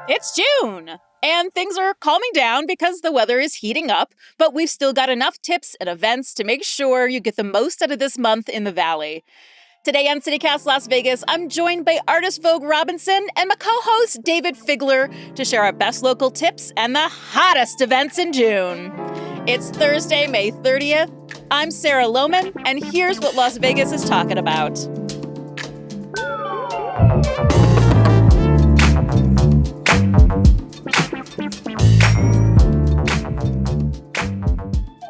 It's June, and things are calming down because the weather is heating up, but we've still got enough tips and events to make sure you get the most out of this month in the Valley. Today on CityCast Las Vegas, I'm joined by artist Vogue Robinson and my co-host David Figler to share our best local tips and the hottest events in June. It's Thursday, May 30th. I'm Sarah Lohman, and here's what Las Vegas is talking about.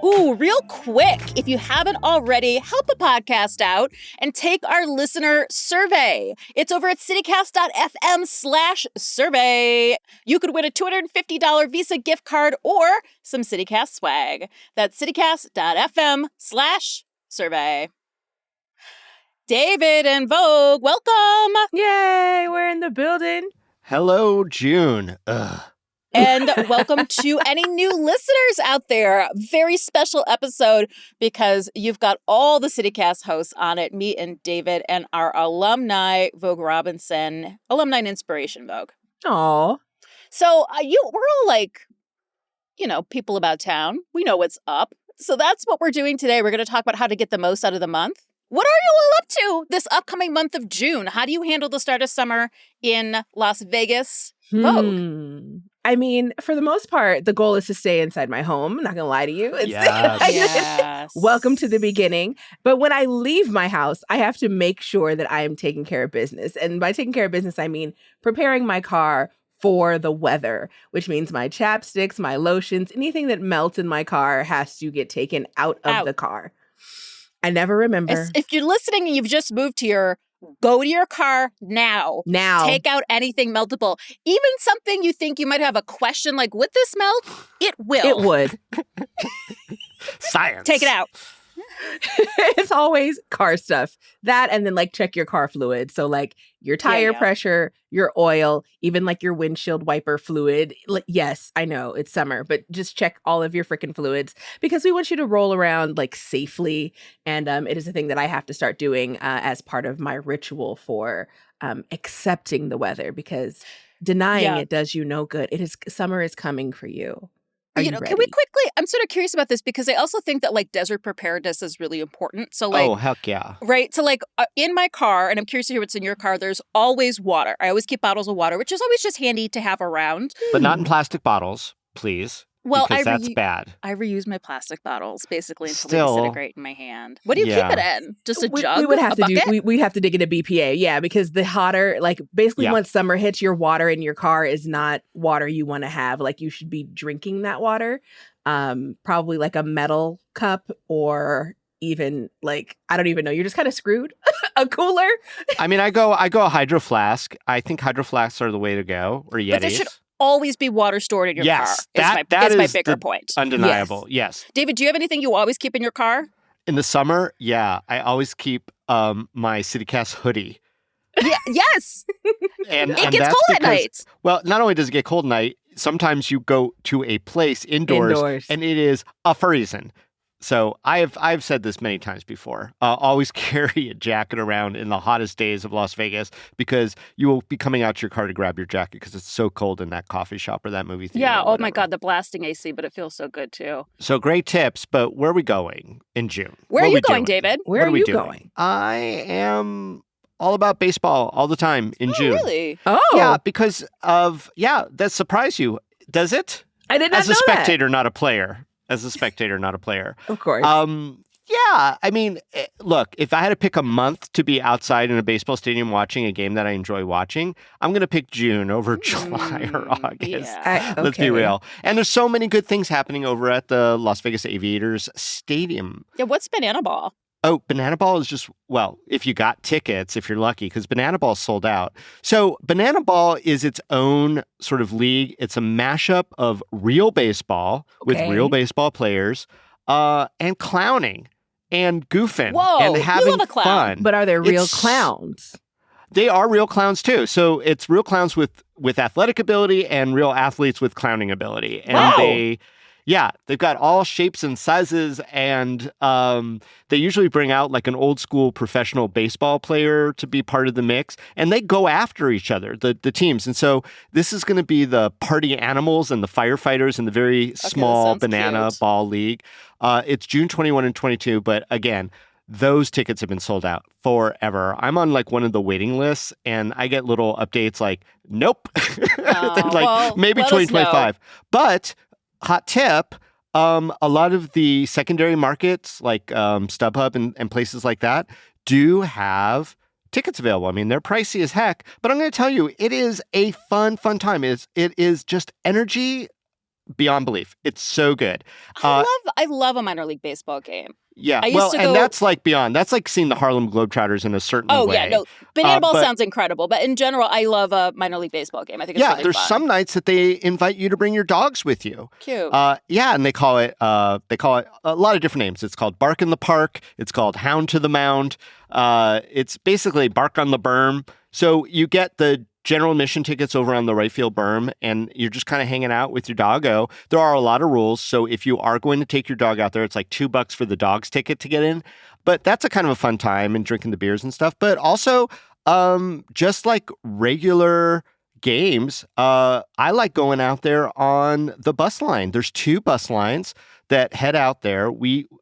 Ooh, real quick, if you haven't already, help the podcast out and take our listener survey. It's over at citycast.fm/survey. You could win a $250 Visa gift card or some CityCast swag. That's citycast.fm/survey. David and Vogue, welcome. Yay, we're in the building. Hello, June. And welcome to any new listeners out there. Very special episode because you've got all the CityCast hosts on it, me and David and our alumni, Vogue Robinson, alumni and inspiration, Vogue. Aw. So we're all like, people about town. We know what's up. So that's what we're doing today. We're going to talk about how to get the most out of the month. What are you all up to this upcoming month of June? How do you handle the start of summer in Las Vegas, Vogue? I mean, for the most part, the goal is to stay inside my home. I'm not going to lie to you. It's Yes. Welcome to the beginning. But when I leave my house, I have to make sure that I am taking care of business. And by taking care of business, I mean preparing my car for the weather, which means my chapsticks, my lotions, anything that melts in my car has to get taken out of the car. I never remember. If you're listening and you've just moved here, go to your car now. Take out anything meltable. Even something you think you might have a question like, would this melt? It will. It would. Science. Take it out. It's always car stuff. That and then check your car fluid. So your tire pressure, your oil, even your windshield wiper fluid. Yes, I know it's summer, but just check all of your freaking fluids because we want you to roll around safely. And it is a thing that I have to start doing as part of my ritual for accepting the weather because denying it does you no good. Summer is coming for you. Can we quickly, I'm sort of curious about this because I also think that desert preparedness is really important. So oh, heck yeah. Right. So in my car, and I'm curious to hear what's in your car, there's always water. I always keep bottles of water, which is always just handy to have around. But not in plastic bottles, please. Well, because that's bad. I reuse my plastic bottles basically until they disintegrate in my hand. What do you keep it in? Just a jug? We would have we'd have to dig into BPA, because the hotter, once summer hits, your water in your car is not water you want to have. You should be drinking that water, probably a metal cup or even I don't even know. You're just kind of screwed. A cooler. I mean, I go a hydro flask. I think hydro flasks are the way to go, or Yetis. But there should always be water stored in your car. That is my is bigger point. Undeniable. Yes. David, do you have anything you always keep in your car? In the summer, I always keep my CityCast hoodie. Yeah, yes. and it gets cold at night. Well, not only does it get cold at night, sometimes you go to a place indoors. And it is a freezing. So I've said this many times before. Always carry a jacket around in the hottest days of Las Vegas because you will be coming out to your car to grab your jacket because it's so cold in that coffee shop or that movie theater. Yeah, oh my God, the blasting AC, but it feels so good too. So great tips, but where are we going in June? Where are you going, David? Where are you going? I am all about baseball all the time in June. Really? Oh. Yeah, because of, that surprised you. Does it? I did not know As a spectator, not a player. As a spectator, not a player. Of course. I mean, look, if I had to pick a month to be outside in a baseball stadium watching a game that I enjoy watching, I'm going to pick June over July or August. Yeah. Let's be real. And there's so many good things happening over at the Las Vegas Aviators Stadium. Yeah, what's Banana Ball? Oh, Banana Ball is just, if you got tickets, if you're lucky, because Banana Ball sold out. So Banana Ball is its own sort of league. It's a mashup of real baseball with real baseball players and clowning and goofing and having fun. But are there real clowns? They are real clowns, too. So it's real clowns with athletic ability and real athletes with clowning ability. And Yeah, they've got all shapes and sizes, and they usually bring out like an old school professional baseball player to be part of the mix, and they go after each other, the teams. And so this is going to be the party animals and the firefighters in the very small banana cute. ball league. It's June 21 and 22, but again, those tickets have been sold out forever. I'm on like one of the waiting lists, and I get little updates like, nope, maybe 2025. But hot tip, a lot of the secondary markets like StubHub and places like that do have tickets available. I mean, they're pricey as heck, but I'm going to tell you, it is a fun time. It is just energy beyond belief. It's so good. I love a minor league baseball game. Yeah, and that's like beyond. That's like seeing the Harlem Globetrotters in a certain way. Oh, yeah, no. Banana Ball sounds incredible, but in general, I love a minor league baseball game. I think it's really there's fun. some nights that they invite you to bring your dogs with you. Cute. And they call it a lot of different names. It's called Bark in the Park. It's called Hound to the Mound. It's basically Bark on the Berm. So you get the general admission tickets over on the right field berm, and you're just kind of hanging out with your doggo. There are a lot of rules, so if you are going to take your dog out there, it's like $2 for the dog's ticket to get in. But that's a kind of a fun time and drinking the beers and stuff. But also, just like regular games, I like going out there on the bus line. There's 2 bus lines that head out there.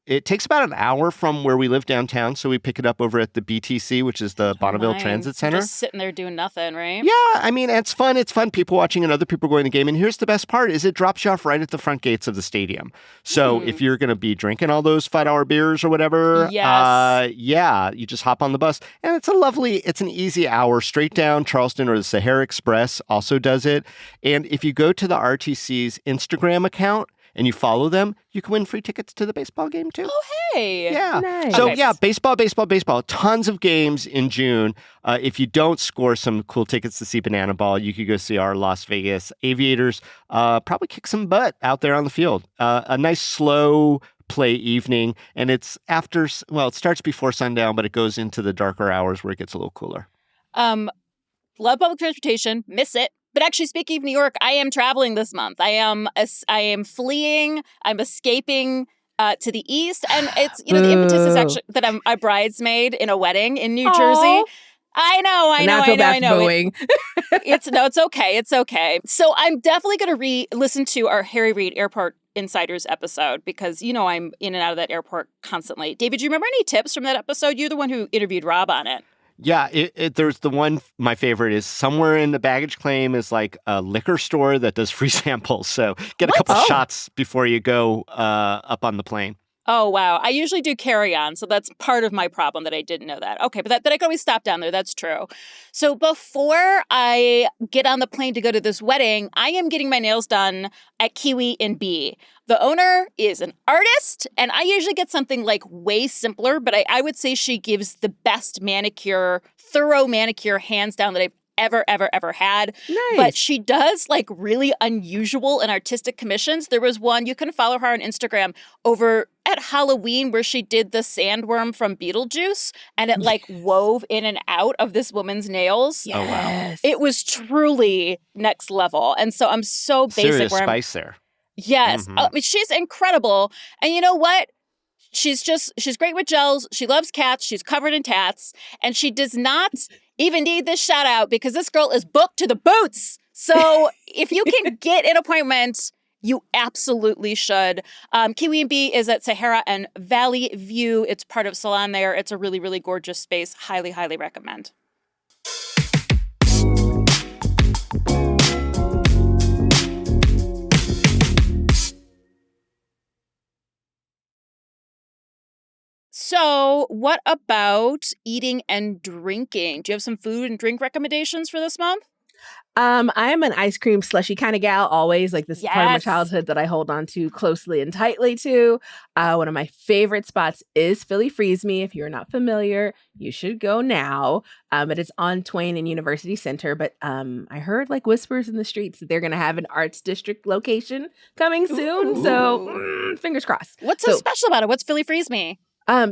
It takes about an hour from where we live downtown, so we pick it up over at the BTC, which is the Bonneville Transit Center. Just sitting there doing nothing, right? Yeah, I mean, it's fun. It's fun. People watching and other people going to the game. And here's the best part is it drops you off right at the front gates of the stadium. So if you're going to be drinking all those $5 beers or whatever, you just hop on the bus. And it's an easy hour straight down Charleston, or the Sahara Express also does it. And if you go to the RTC's Instagram account, and you follow them, you can win free tickets to the baseball game, too. Oh, hey. Yeah. Nice. So, baseball. Tons of games in June. If you don't score some cool tickets to see Banana Ball, you could go see our Las Vegas Aviators probably kick some butt out there on the field. A nice, slow play evening. And it starts before sundown, but it goes into the darker hours where it gets a little cooler. Love public transportation. Miss it. But actually, speaking of New York, I am traveling this month. I am fleeing. I'm escaping to the east, and it's the impetus is actually that I'm a bridesmaid in a wedding in New Jersey. I know. It's okay. It's okay. So I'm definitely going to re-listen to our Harry Reid Airport Insiders episode because I'm in and out of that airport constantly. David, do you remember any tips from that episode? You're the one who interviewed Rob on it. Yeah, there's the one, my favorite is somewhere in the baggage claim is like a liquor store that does free samples. So get a couple shots before you go up on the plane. Oh, wow. I usually do carry-on, so that's part of my problem that I didn't know that. Okay, but that I can always stop down there. That's true. So before I get on the plane to go to this wedding, I am getting my nails done at Kiwi and B. The owner is an artist, and I usually get something like way simpler, but I would say she gives the best manicure, thorough manicure, hands down, that I've ever had. Nice. But she does like really unusual and artistic commissions. There was one, you can follow her on Instagram, over at Halloween where she did the sandworm from Beetlejuice, and it like wove in and out of this woman's nails. Yes. Oh, wow. It was truly next level. And so I'm so basic. Serious spice there. Yes. Mm-hmm. I mean, she's incredible. And you know what? She's great with gels. She loves cats. She's covered in tats. And she does not even need this shout out because this girl is booked to the boots. So if you can get an appointment, you absolutely should. Kiwi and B is at Sahara and Valley View. It's part of Salon there. It's a really, really gorgeous space. Highly, highly recommend. So what about eating and drinking? Do you have some food and drink recommendations for this month? I am an ice cream slushy kind of gal, always. Like, this is part of my childhood that I hold on to closely and tightly to. One of my favorite spots is Philly Freeze Me. If you're not familiar, you should go now. It is on Twain and University Center. But I heard like whispers in the streets that they're going to have an Arts District location coming soon. Ooh. So fingers crossed. What's so special about it? What's Philly Freeze Me?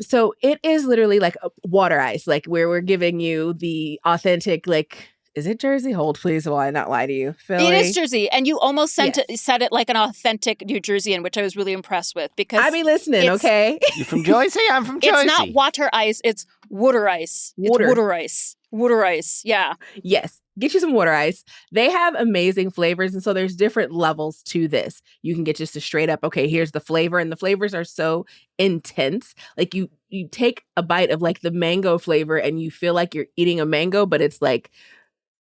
So it is literally like a water ice, like where we're giving you the authentic, like, Is it Jersey? Hold, please, while I not lie to you. Philly. It is Jersey, and you almost said it like an authentic New Jerseyan, which I was really impressed with because I be listening, okay? You from Jersey? I'm from Jersey. It's not water ice, it's water ice. Water. It's water ice. Water ice, yeah. Yes. Get you some water ice. They have amazing flavors, and so there's different levels to this. You can get just a straight up, okay, here's the flavor, and the flavors are so intense. Like you take a bite of like the mango flavor, and you feel like you're eating a mango, but it's like,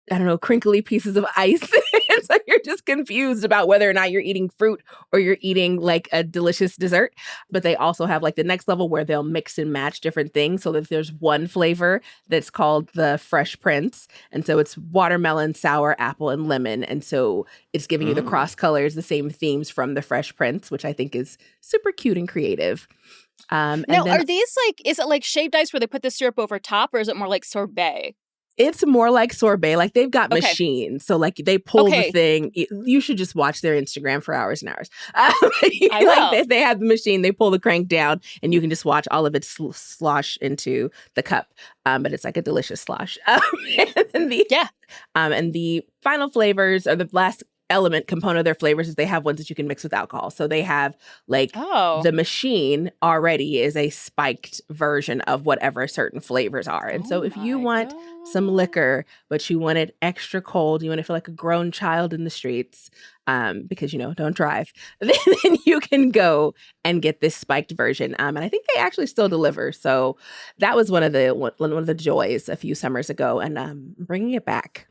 I don't know, crinkly pieces of ice. And so you're just confused about whether or not you're eating fruit or you're eating like a delicious dessert. But they also have like the next level where they'll mix and match different things. So that there's one flavor that's called the Fresh Prince. And so it's watermelon, sour, apple, and lemon. And so it's giving you the cross colors, the same themes from the Fresh Prince, which I think is super cute and creative. Now, are these like, is it like shaved ice where they put the syrup over top, or is it more like sorbet? It's more like sorbet. Like they've got machines. So like they pull the thing. You should just watch their Instagram for hours and hours. I will. Like they have the machine. They pull the crank down and you can just watch all of it slosh into the cup. But it's like a delicious slosh. And the final flavors, or the last element component of their flavors, is they have ones that you can mix with alcohol. So they have like the machine already is a spiked version of whatever certain flavors are. And so if you want some liquor, but you want it extra cold, you want to feel like a grown child in the streets, because, you know, don't drive, then you can go and get this spiked version. And I think they actually still deliver. So that was one of the joys a few summers ago, and bringing it back.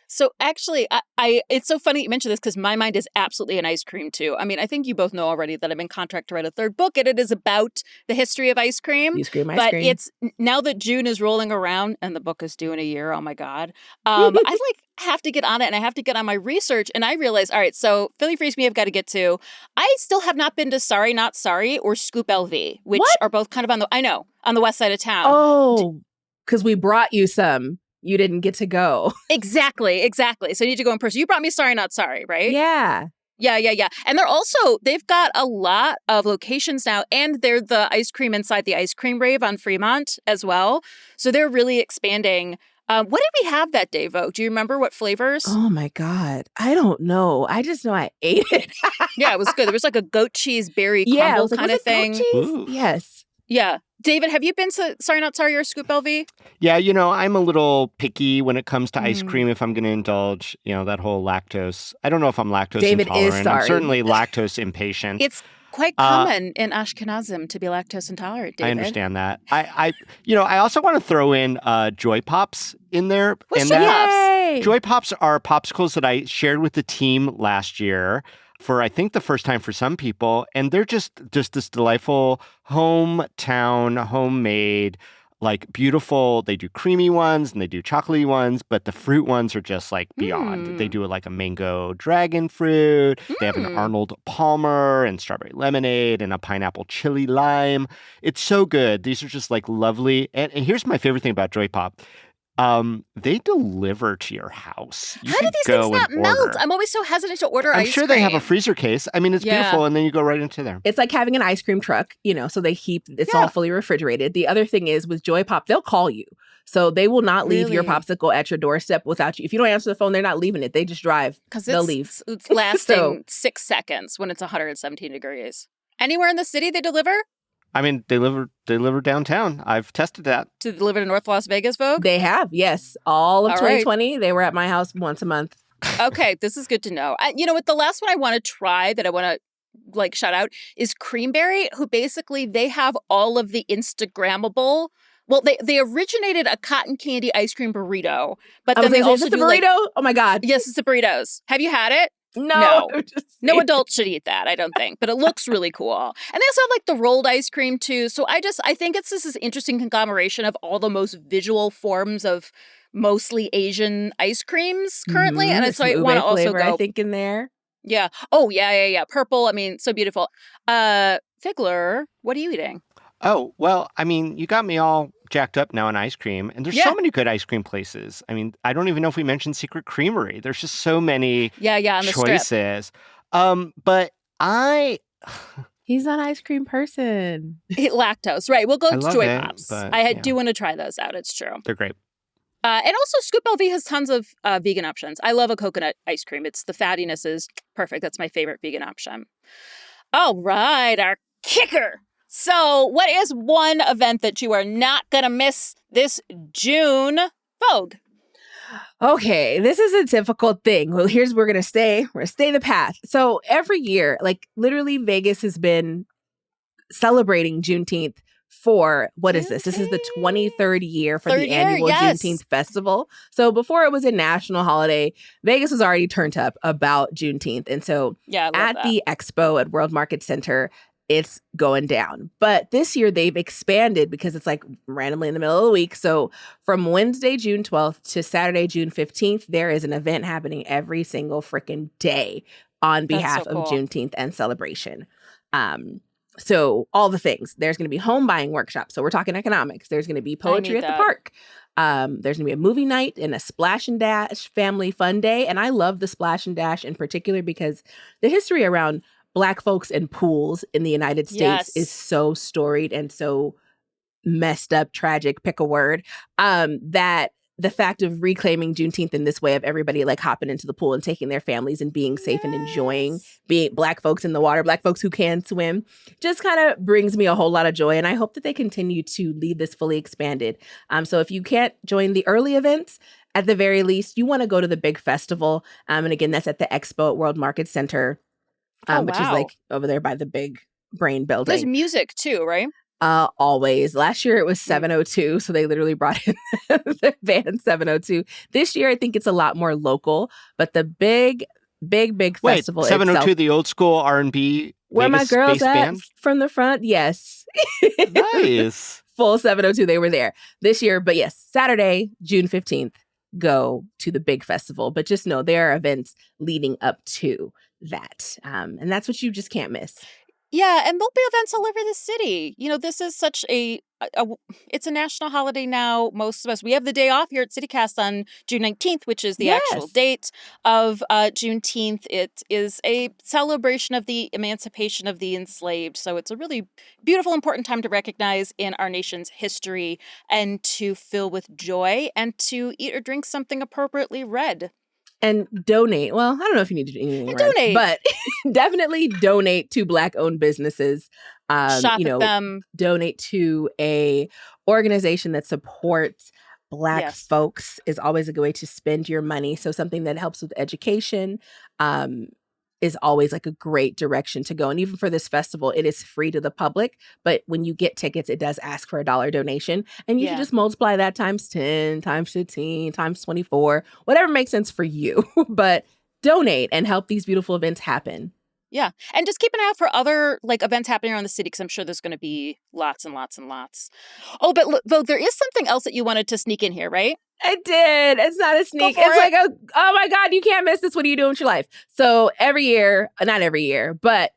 So actually, I it's so funny you mentioned this because my mind is absolutely an ice cream too. I mean, I think you both know already that I'm in contract to write a third book, and it is about the history of ice cream. But it's now that June is rolling around and the book is due in a year. Oh my God. I like have to get on it, and I have to get on my research. And I realize, all right, so Philly Freeze Me I've got to get to. I still have not been to Sorry Not Sorry or Scoop LV, which are both kind of on the west side of town. Oh, because we brought you some. You didn't get to go. Exactly. So you need to go in person. You brought me Sorry Not Sorry, right? Yeah. Yeah. And they've got a lot of locations now, and they're the ice cream inside the ice cream rave on Fremont as well. So they're really expanding. What did we have that day, Vogue? Do you remember what flavors? Oh my God. I don't know. I just know I ate it. Yeah, it was good. There was like a goat cheese berry crumble kind of thing. Goat cheese? Yes. Yeah. David, have you been to Sorry Not Sorry or Scoop LV? Yeah, you know, I'm a little picky when it comes to ice cream if I'm going to indulge, you know, that whole lactose. I don't know if I'm lactose David intolerant. Is sorry. I'm certainly lactose impatient. It's quite common in Ashkenazim to be lactose intolerant, David. I understand that. I also want to throw in Joy Pops in there. What's Joy Pops? Joy Pops are popsicles that I shared with the team last year for, I think, the first time for some people. And they're just this delightful hometown, homemade, like beautiful. They do creamy ones and they do chocolatey ones, but the fruit ones are just like beyond. They do it like a mango dragon fruit. They have an Arnold Palmer and strawberry lemonade and a pineapple chili lime. It's so good. These are just like lovely. And here's my favorite thing about Joy Pop. They deliver to your house. How do these things not melt? I'm always so hesitant to order ice cream. I'm sure they have a freezer case. I mean, it's beautiful, and then you go right into there. It's like having an ice cream truck, you know, so it's all fully refrigerated. The other thing is with Joy Pop, they'll call you. So they will not leave your popsicle at your doorstep without you. If you don't answer the phone, they're not leaving it. They just drive. They'll leave. It's lasting 6 seconds when it's 117 degrees. Anywhere in the city they deliver? I mean, they deliver downtown. I've tested that. To deliver to North Las Vegas, Vogue? They have, yes. All of 2020, they were at my house once a month. Okay, this is good to know. You know what? The last one I want to try that I want to like shout out is Creamberry, who basically they have all of the Instagrammable. Well, they originated a cotton candy ice cream burrito, but then they also do burrito. Oh my God! Yes, it's the burritos. Have you had it? No. No adult should eat that, I don't think. But it looks really cool. And they also have like the rolled ice cream too. So I think it's this interesting conglomeration of all the most visual forms of mostly Asian ice creams currently. And so I want to also go. I think in there. Yeah. Oh yeah. Purple. I mean, so beautiful. Figler, what are you eating? Oh, well, I mean, you got me all jacked up now on ice cream. And there's so many good ice cream places. I mean, I don't even know if we mentioned Secret Creamery. There's just so many on the choices. But He's not an ice cream person. Lactose. Right. We'll go to Joy it, Pops. but, I do want to try those out. It's true. They're great. And also, Scoop LV has tons of vegan options. I love a coconut ice cream. It's the fattiness is perfect. That's my favorite vegan option. All right, our kicker. So, what is one event that you are not going to miss this June? Vogue. Okay, this is a difficult thing. Well, here's where we're going to stay. We're going to stay the path. So every year, like literally Vegas has been celebrating Juneteenth for, what is this? This is the 23rd year for the annual Juneteenth festival. So before it was a national holiday, Vegas was already turned up about Juneteenth. And so at the expo at World Market Center, it's going down. But this year they've expanded because it's like randomly in the middle of the week. So from Wednesday, June 12th to Saturday, June 15th, there is an event happening every single freaking day on behalf of Juneteenth and celebration. So all the things. There's going to be home buying workshops. So we're talking economics. There's going to be poetry at the park. There's going to be a movie night and a Splash and Dash family fun day. And I love the Splash and Dash in particular because the history around Black folks and pools in the United States is so storied and so messed up, tragic, pick a word, that the fact of reclaiming Juneteenth in this way of everybody like hopping into the pool and taking their families and being safe and enjoying being Black folks in the water, Black folks who can swim, just kind of brings me a whole lot of joy. And I hope that they continue to lead this fully expanded. So if you can't join the early events, at the very least, you want to go to the big festival. And again, that's at the Expo at World Market Center, which is like over there by the big brain building. There's music too, right? Always. Last year it was 702, so they literally brought in the band 702. This year I think it's a lot more local, but the big festival 702, itself, the old school R&B where Vegas my girls at band? From the front, yes. Nice. Full 702, they were there this year. But yes, Saturday, June 15th, go to the big festival. But just know there are events leading up to that. And that's what you just can't miss. Yeah, and there'll be events all over the city. You know, this is such it's a national holiday now. Most of us, we have the day off here at CityCast on June 19th, which is the actual date of Juneteenth. It is a celebration of the emancipation of the enslaved. So it's a really beautiful, important time to recognize in our nation's history and to fill with joy and to eat or drink something appropriately red. And donate. Well, I don't know if you need to do anything, donate, but definitely donate to Black-owned businesses. Shop at them. Donate to a organization that supports Black folks is always a good way to spend your money. So something that helps with education is always like a great direction to go. And even for this festival, it is free to the public. But when you get tickets, it does ask for a $1 donation. And you should just multiply that times 10, times 15, times 24, whatever makes sense for you. But donate and help these beautiful events happen. Yeah. And just keep an eye out for other like events happening around the city because I'm sure there's going to be lots and lots and lots. Oh, but Vogue, there is something else that you wanted to sneak in here, right? I did. It's not a sneak. It's like, oh my God, you can't miss this. What are you doing with your life? So every year, not every year, but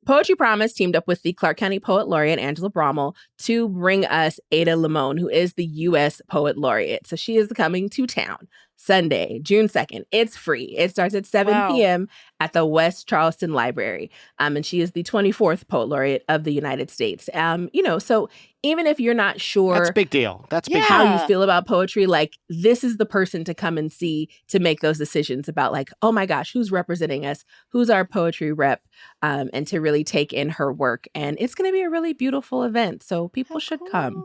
Poetry Promise teamed up with the Clark County Poet Laureate, Angela Brommel, to bring us Ada Limon, who is the U.S. Poet Laureate. So she is coming to town Sunday, June 2nd. It's free. It starts at 7 p.m. at the West Charleston Library. And she is the 24th Poet Laureate of the United States. So even if you're not sure... That's a big deal. That's big how you feel about poetry, like this is the person to come and see to make those decisions about like, oh my gosh, who's representing us? Who's our poetry rep? And to really take in her work. And it's going to be a really beautiful event. So people should come.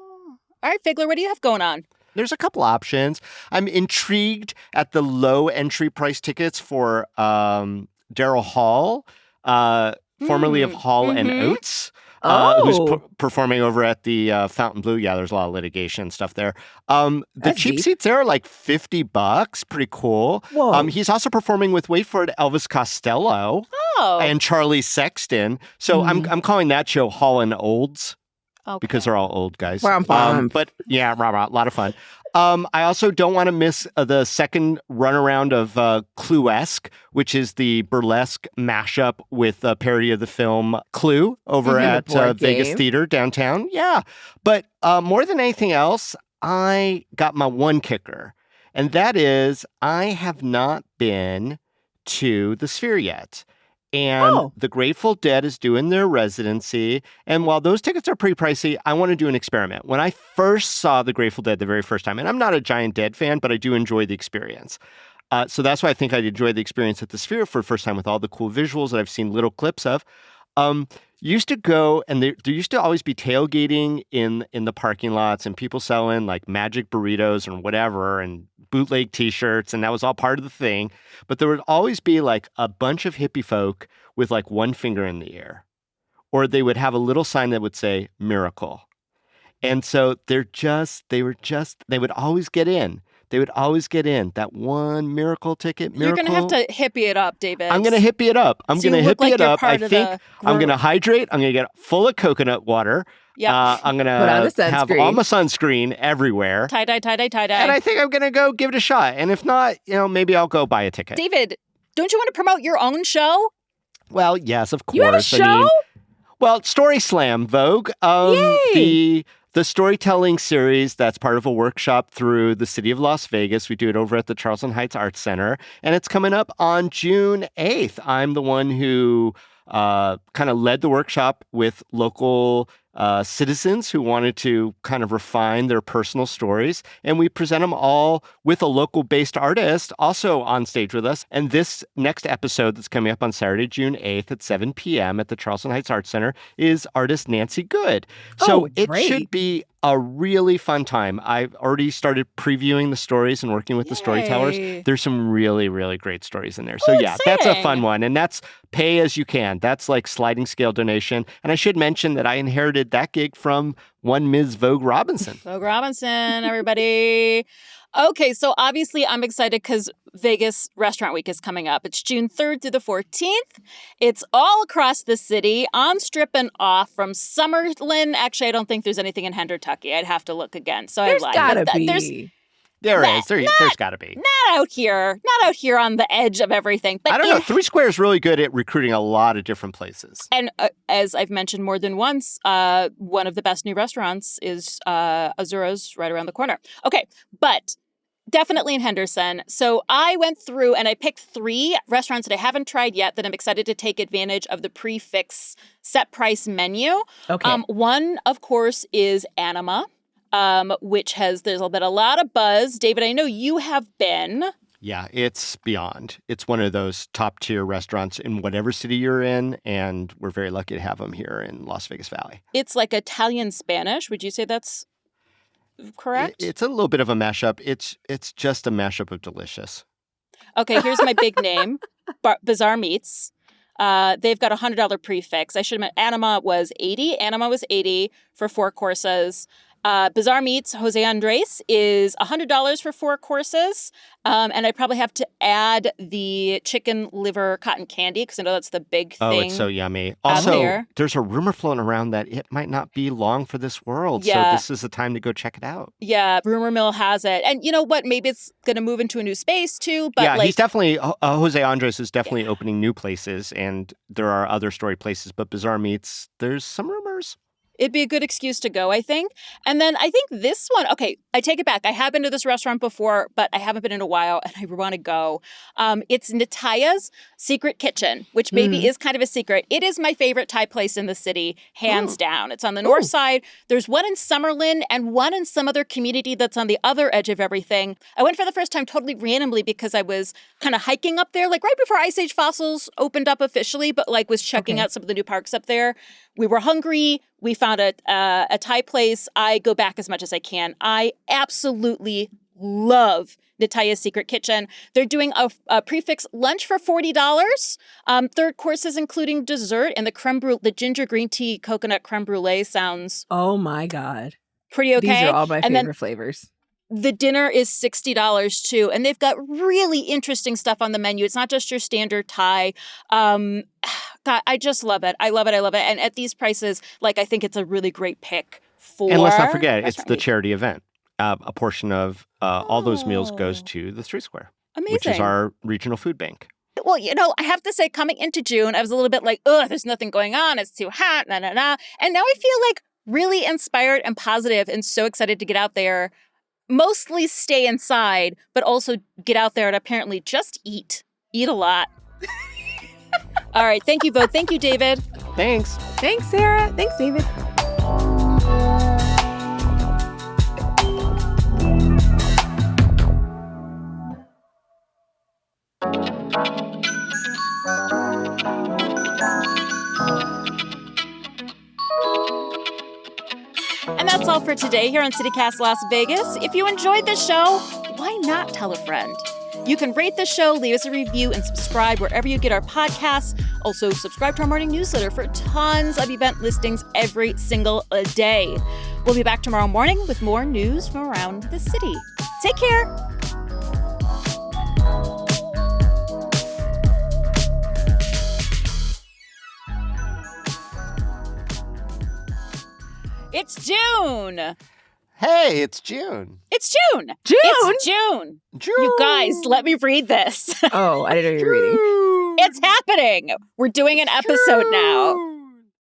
All right, Figler, what do you have going on? There's a couple options. I'm intrigued at the low entry price tickets for Daryl Hall, formerly of Hall and Oates, who's performing over at the Fontainebleau. Yeah, there's a lot of litigation stuff there. The cheap seats there are like $50. Pretty cool. Whoa. He's also performing with, wait for it, Elvis Costello and Charlie Sexton. So I'm calling that show Hall and Olds. Okay. Because they're all old guys. But yeah, a lot of fun. I also don't want to miss the second runaround of Cluesque, which is the burlesque mashup with a parody of the film Clue over at Vegas Theater downtown. Yeah. But more than anything else, I got my one kicker. And that is I have not been to the Sphere yet. And the Grateful Dead is doing their residency. And while those tickets are pretty pricey, I want to do an experiment. When I first saw the Grateful Dead the very first time, and I'm not a giant Dead fan, but I do enjoy the experience. So that's why I think I'd enjoy the experience at the Sphere for the first time with all the cool visuals that I've seen little clips of. Used to go, and there used to always be tailgating in the parking lots and people selling like magic burritos or whatever and bootleg t-shirts, and that was all part of the thing. But there would always be like a bunch of hippie folk with like one finger in the air. Or they would have a little sign that would say miracle. And so they would always get in. They would always get in. That one miracle ticket. You're going to have to hippie it up, David. I'm going to hippie it up. I think I'm going to hydrate. I'm going to get full of coconut water. Yeah. I'm going to have all my sunscreen everywhere. Tie-dye. And I think I'm going to go give it a shot. And if not, maybe I'll go buy a ticket. David, don't you want to promote your own show? Well, yes, of course. You have a show? Story Slam, Vogue. The storytelling series that's part of a workshop through the city of Las Vegas. We do it over at the Charleston Heights Arts Center, and it's coming up on June 8th. I'm the one who kind of led the workshop with local citizens who wanted to kind of refine their personal stories. And we present them all with a local-based artist also on stage with us. And this next episode that's coming up on Saturday, June 8th at 7 p.m. at the Charleston Heights Arts Center is artist Nancy Good. So it should be a really fun time. I've already started previewing the stories and working with the storytellers. There's some really, really great stories in there. So that's a fun one. And that's pay as you can. That's like sliding scale donation. And I should mention that I inherited that gig from one Ms. Vogue Robinson. Vogue Robinson, everybody. Okay, so obviously I'm excited because Vegas Restaurant Week is coming up. It's June 3rd through the 14th. It's all across the city, on, strip, and off from Summerlin. Actually, I don't think there's anything in Hendertucky. I'd have to look again. So there's gotta be. There's got to be. Not out here on the edge of everything. But I don't know. Three Square is really good at recruiting a lot of different places. And as I've mentioned more than once, one of the best new restaurants is Azura's right around the corner. Okay, but definitely in Henderson. So I went through and I picked 3 restaurants that I haven't tried yet that I'm excited to take advantage of the prefix set price menu. Okay. One, of course, is Anima. Which there's been a lot of buzz. David, I know you have been. Yeah, it's beyond. It's one of those top tier restaurants in whatever city you're in, and we're very lucky to have them here in Las Vegas Valley. It's like Italian Spanish. Would you say that's correct? It's a little bit of a mashup. It's just a mashup of delicious. Okay, here's my big name, Bizarre Meats. They've got a $100 prefix. I should have meant Anima was $80. Anima was $80 for 4 courses. Bizarre Meats, Jose Andres, is $100 for 4 courses. And I probably have to add the chicken liver cotton candy because I know that's the big thing. Oh, it's so yummy. Also, there's a rumor floating around that it might not be long for this world. Yeah. So this is the time to go check it out. Yeah, rumor mill has it. And you know what? Maybe it's going to move into a new space too. But he's definitely, Jose Andres is definitely opening new places. And there are other story places. But Bizarre Meats, there's some rumors. It'd be a good excuse to go, I think. And then I think this one, okay, I take it back. I have been to this restaurant before, but I haven't been in a while, and I want to go. It's Nataya's Secret Kitchen, which maybe is kind of a secret. It is my favorite Thai place in the city, hands down. It's on the north side. There's one in Summerlin and one in some other community that's on the other edge of everything. I went for the first time totally randomly because I was kind of hiking up there, like right before Ice Age Fossils opened up officially, but like was checking out some of the new parks up there. We were hungry. We found a Thai place. I go back as much as I can. I absolutely love Nataya's Secret Kitchen. They're doing a prefix lunch for $40. 3rd courses including dessert, and the ginger green tea coconut creme brulee sounds. Oh my God. Pretty okay. These are all my favorite flavors. The dinner is $60 too, and they've got really interesting stuff on the menu. It's not just your standard Thai. God, I just love it. I love it. And at these prices, like, I think it's a really great pick for. And let's not forget, it's the charity event. A portion of all those meals goes to the Street Square, which is our regional food bank. Well, you know, I have to say, coming into June, I was a little bit like, there's nothing going on. It's too hot. And now I feel like really inspired and positive and so excited to get out there. Mostly stay inside, but also get out there and apparently just eat. Eat a lot. All right. Thank you both. Thank you, David. Thanks. Thanks, Sarah. Thanks, David. And that's all for today here on CityCast Las Vegas. If you enjoyed the show, why not tell a friend? You can rate the show, leave us a review, and subscribe wherever you get our podcasts. Also, subscribe to our morning newsletter for tons of event listings every single day. We'll be back tomorrow morning with more news from around the city. Take care. It's June. Hey, it's June. It's June. June? It's June. June. You guys, let me read this. Oh, I didn't know you were reading. It's happening. We're doing an episode now.